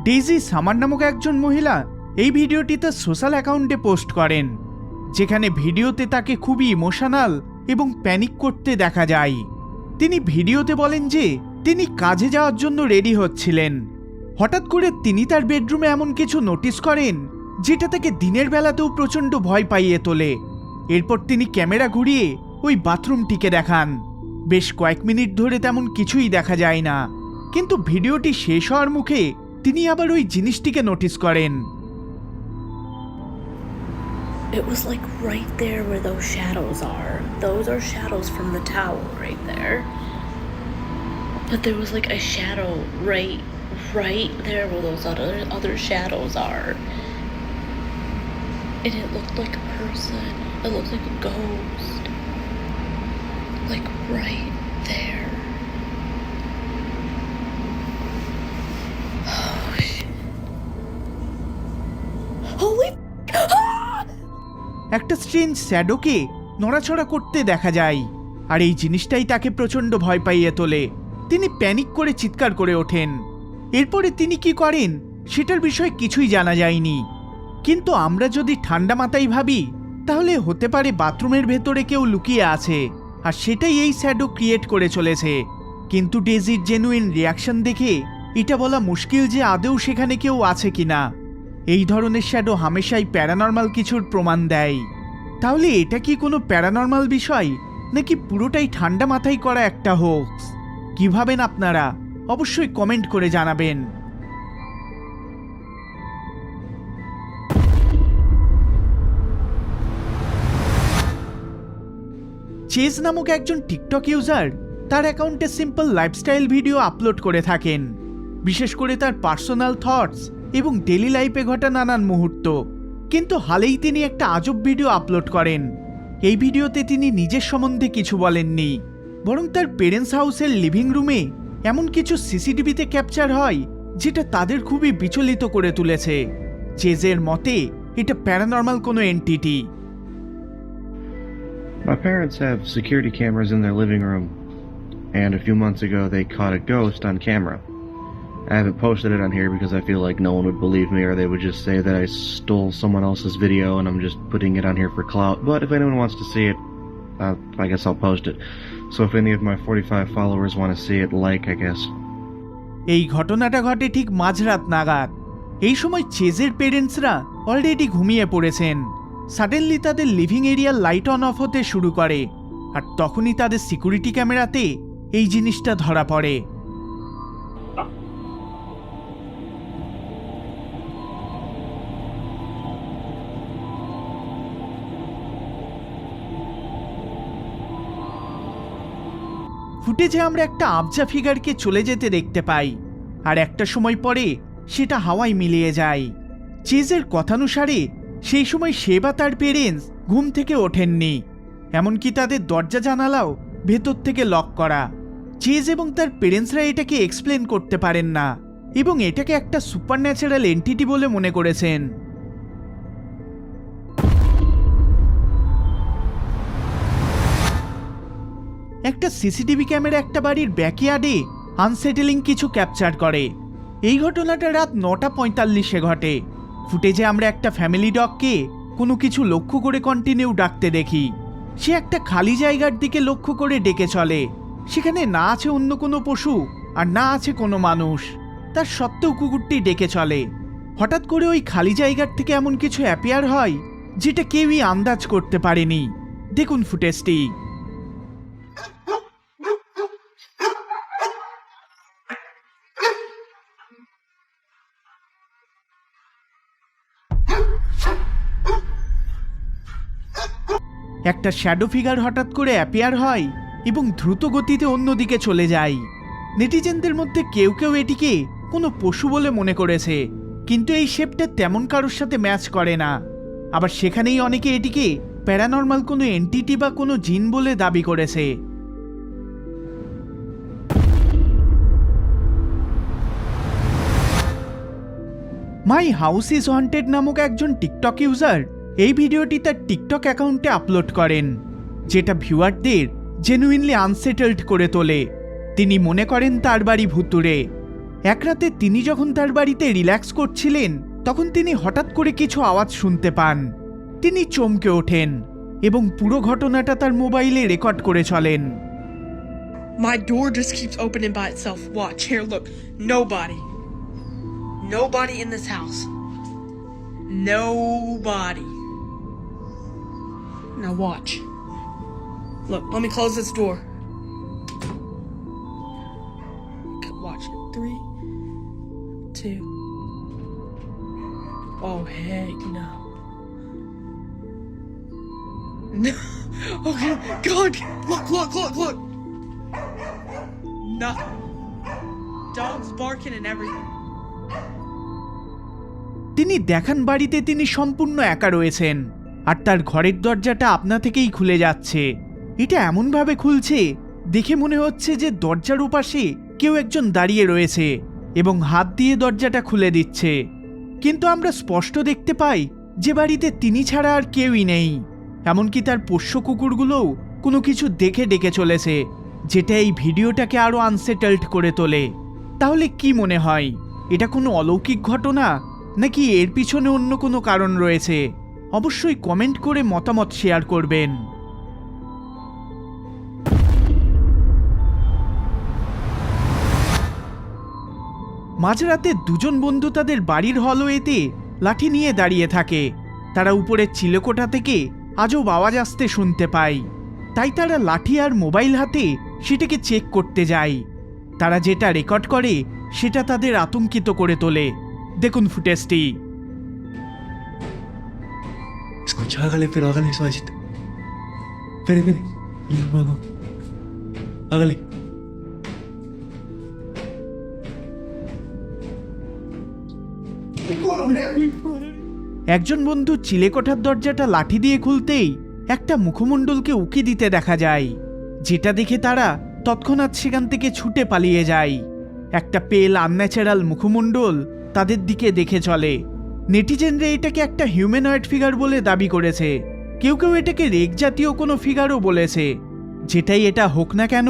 Daisy summer নামক একজন মহিলা এই ভিডিওটি তার সোশ্যাল অ্যাকাউন্টে পোস্ট করেন, যেখানে ভিডিওতে তাকে খুবই ইমোশনাল এবং প্যানিক করতে দেখা যায়। তিনি ভিডিওতে বলেন যে তিনি কাজে যাওয়ার জন্য রেডি হচ্ছিলেন। হঠাৎ করে তিনি তার বেডরুমে এমন কিছু নোটিস করেন যেটা তাকে দিনের বেলাতেও প্রচণ্ড ভয় পাইয়ে তোলে। এরপর তিনি ক্যামেরা ঘুরিয়ে ওই বাথরুমটিকে দেখান। বেশ কয়েক মিনিট ধরে তেমন কিছুই দেখা যায় না, কিন্তু ভিডিওটি শেষ হওয়ার মুখে তিনি আবার ওই জিনিসটিকে নোটিস করেন। It was like right there where those shadows are. Those are shadows from the towel right there. But there was like a shadow right there where those other shadows are. And it looked like a person. It looked like a ghost. Like right there. Oh shit. Holy একটা strange শ্যাডোকে নড়াচড়া করতে দেখা যায়, আর এই জিনিসটাই তাকে প্রচণ্ড ভয় পাইয়ে তোলে। তিনি প্যানিক করে চিৎকার করে ওঠেন। এরপরে তিনি কি করেন সেটার বিষয়ে কিছুই জানা যায়নি, কিন্তু আমরা যদি ঠান্ডা মাথায় ভাবি তাহলে হতে পারে বাথরুমের ভেতরে কেউ লুকিয়ে আছে, আর সেটাই এই শ্যাডো ক্রিয়েট করে চলেছে। কিন্তু ডেজির জেনুইন রিয়াকশন দেখে এটা বলা মুশকিল যে আদৌ সেখানে কেউ আছে কিনা। এই ধরনের শ্যাডো হামেশাই প্যারানর্মাল কিছুর প্রমাণ দেয়। তাহলে এটা কি কোনো প্যারানর্মাল বিষয়, নাকি পুরোটাই ঠান্ডা মাথায় করা একটা হোক্স? কি ভাবেন আপনারা? অবশ্যই কমেন্ট করে জানাবেন। চেজ নামক একজন টিকটক ইউজার তার অ্যাকাউন্টে সিম্পল লাইফস্টাইল ভিডিও আপলোড করে থাকেন, বিশেষ করে তার পার্সোনাল থটস এবং ডেলি লাইফে ঘটা নানান মুহূর্ত। কিন্তু হালেই তিনি একটা আজব ভিডিও আপলোড করেন। এই ভিডিওতে তিনি নিজের সম্বন্ধে কিছু বলেননি, বরং তার পেরেন্টস হাউসের লিভিং রুমে এমন কিছু সিসিটিভিতে ক্যাপচার হয় যেটা তাদের খুবই বিচলিত করে তুলেছে। চেজের মতে এটা প্যারানর্মাল কোনো entity. My parents have security cameras in their living room, and a few months ago they caught a ghost on camera. I haven't posted it on here because I feel like no one would believe me, or they would just say that I stole someone else's video and I'm just putting it on here for clout. But if anyone wants to see it, I guess I'll post it. So if any of my 45 followers want to see it, like, I guess. এই ঘটনাটা ঘটে ঠিক মাঝরাত নাগাদ। এই সময় চেজের পেরেন্টসরা already ঘুমিয়ে পড়েছেন। সাডেনলি তাদের লিভিং এরিয়ার লাইট অন অফ হতে শুরু করে, আর তখনই তাদের সিকিউরিটি ক্যামেরাতে এই জিনিসটা ধরা পড়ে। ফুটেজে আমরা একটা আবজা ফিগারকে চলে যেতে দেখতে পাই, আর একটা সময় পরে সেটা হাওয়ায় মিলিয়ে যায়। চেজের কথানুসারে সেই সময় সে বা তার পেরেন্টস ঘুম থেকে ওঠেননি, এমনকি তাদের দরজা জানালাও ভেতর থেকে লক করা। চেজ এবং তার পেরেন্টসরা এটাকে এক্সপ্লেন করতে পারেন না এবং এটাকে একটা সুপারন্যাচারাল এন্টিটি বলে মনে করেছেন। একটা সিসিটিভি ক্যামেরা একটা বাড়ির ব্যাকইয়ার্ডে আনসেটেলিং কিছু ক্যাপচার করে। এই ঘটনাটা রাত 9:45-এ ঘটে। ফুটেজে আমরা একটা ফ্যামিলি ডগকে কোনো কিছু লক্ষ্য করে কন্টিনিউ ডাকতে দেখি। সে একটা খালি জায়গার দিকে লক্ষ্য করে ডেকে চলে। সেখানে না আছে অন্য কোনো পশু আর না আছে কোনো মানুষ, তার সত্ত্বেও কুকুরটি ডেকে চলে। হঠাৎ করে ওই খালি জায়গার থেকে এমন কিছু অ্যাপিয়ার হয় যেটা কেউই আন্দাজ করতে পারেনি। দেখুন ফুটেজটি। একটা শ্যাডো ফিগার হঠাৎ করে অ্যাপিয়ার হয় এবং দ্রুত গতিতে অন্যদিকে চলে যায়। নেটিজেনদের মধ্যে কেউ কেউ এটিকে কোনো পশু বলে মনে করেছে, কিন্তু এই শেপটা তেমন কারোর সাথে ম্যাচ করে না। আবার সেখানেই অনেকে এটিকে প্যারানর্মাল কোনো এন্টিটি বা কোনো জিন বলে দাবি করেছে। মাই হাউস ইজ হন্টেড নামক একজন টিকটক ইউজার এই ভিডিওটি তার টিকটক অ্যাকাউন্টে আপলোড করেন, যেটা ভিউয়ারদের জেনুইনলি আনসেটেলড করে তোলে। তিনি মনে করেন তার বাড়ি ভুতুড়ে। এক রাতে তিনি যখন তার বাড়িতে রিল্যাক্স করছিলেন তখন তিনি হঠাৎ করে কিছু আওয়াজ শুনতে পান। তিনি চমকে ওঠেন এবং পুরো ঘটনাটা তার মোবাইলে রেকর্ড করে চলেন। My door just keeps opening by itself. Watch, here, look. Nobody. Nobody in this house. Nobody. Now watch. Look, let me close this door. Watch. 3, 2. Oh, heck no. No. Okay, God. Look. Nothing. Dogs barking and everything. তিনি দেখান বাড়িতে তিনি সম্পূর্ণ একা রয়েছেন আর তার ঘরের দরজাটা আপনা থেকেই খুলে যাচ্ছে। এটা এমনভাবে খুলছে দেখে মনে হচ্ছে যে দরজার ওপাশে কেউ একজন দাঁড়িয়ে রয়েছে এবং হাত দিয়ে দরজাটা খুলে দিচ্ছে। কিন্তু আমরা স্পষ্ট দেখতে পাই যে বাড়িতে তিনি ছাড়া আর কেউই নেই। এমনকি তার পোষ্য কুকুরগুলোও কোনো কিছু দেখে ডেকে চলেছে, যেটা এই ভিডিওটাকে আরো আনসেটেলড করে তোলে। তাহলে কি মনে হয়, এটা কোনো অলৌকিক ঘটনা নাকি এর পিছনে অন্য কোনো কারণ রয়েছে? অবশ্যই কমেন্ট করে মতামত শেয়ার করবেন। মাঝরাতে দুজন বন্ধু তাদের বাড়ির হলওয়েতে লাঠি নিয়ে দাঁড়িয়ে থাকে। তারা উপরের চিলেকোঠা থেকে আজব আওয়াজ আসতে শুনতে পায়, তাই তারা লাঠি আর মোবাইল হাতে সেটাকে চেক করতে যায়। তারা যেটা রেকর্ড করে সেটা তাদের আতঙ্কিত করে তোলে। দেখুন ফুটেজটি। Escucha, hágale suavecito. Espere. Luego. Hágale. একজন বন্ধু চিলেকোঠার দরজাটা লাঠি দিয়ে খুলতেই একটা মুখমণ্ডলকে উকি দিতে দেখা যায়, যেটা দেখে তারা তৎক্ষণাৎ সেখান থেকে ছুটে পালিয়ে যায়। একটা পেল আনন্যাচারাল মুখমণ্ডল তাদের দিকে দেখে চলে। নেটিজেনরা এটাকে একটা হিউম্যানয়েড ফিগার বলে দাবি করেছে, কেউ এটাকে রেক জাতীয় কোনো ফিগারও বলেছে। যেটাই এটা হোক না কেন,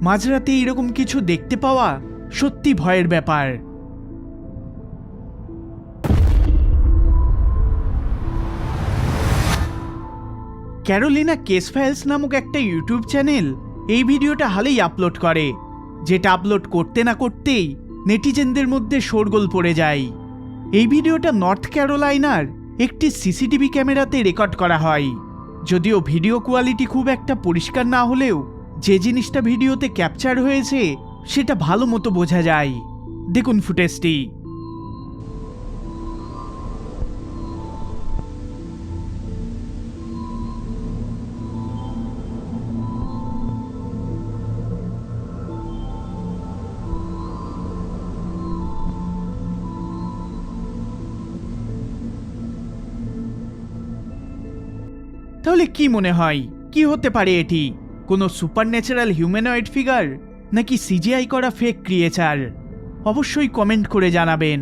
মাঝরাতে এরকম কিছু দেখতে পাওয়া সত্যি ভয়ের ব্যাপার। ক্যারোলিনা কেস ফাইলস নামক একটা ইউটিউব চ্যানেল এই ভিডিওটা হালেই আপলোড করে, যেটা আপলোড করতে না করতেই নেটিজেনদের মধ্যে শোরগোল পড়ে যায়। এই ভিডিওটা নর্থ ক্যারোলাইনার একটি সিসিটিভি ক্যামেরাতে রেকর্ড করা হয়। যদিও ভিডিও কোয়ালিটি খুব একটা পরিষ্কার না হলেও যে জিনিসটা ভিডিওতে ক্যাপচার হয়েছে সেটা ভালো মতো বোঝা যায়। দেখুন ফুটেজটি। তাহলে কি মনে হয়, কি হতে পারে এটি? কোনো সুপারন্যাচারাল হিউম্যানয়েড ফিগার নাকি সিজিআই করা ফেক ক্রিয়েচার? অবশ্যই কমেন্ট করে জানাবেন।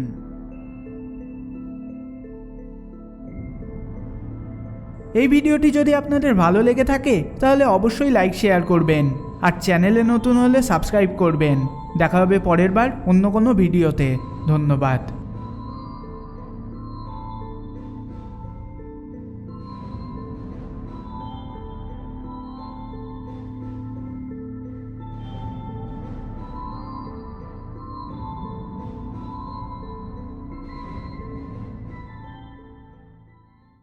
এই ভিডিওটি যদি আপনাদের ভালো লেগে থাকে তাহলে অবশ্যই লাইক শেয়ার করবেন আর চ্যানেলে নতুন হলে সাবস্ক্রাইব করবেন। দেখা হবে পরের বার অন্য কোনো ভিডিওতে। ধন্যবাদ।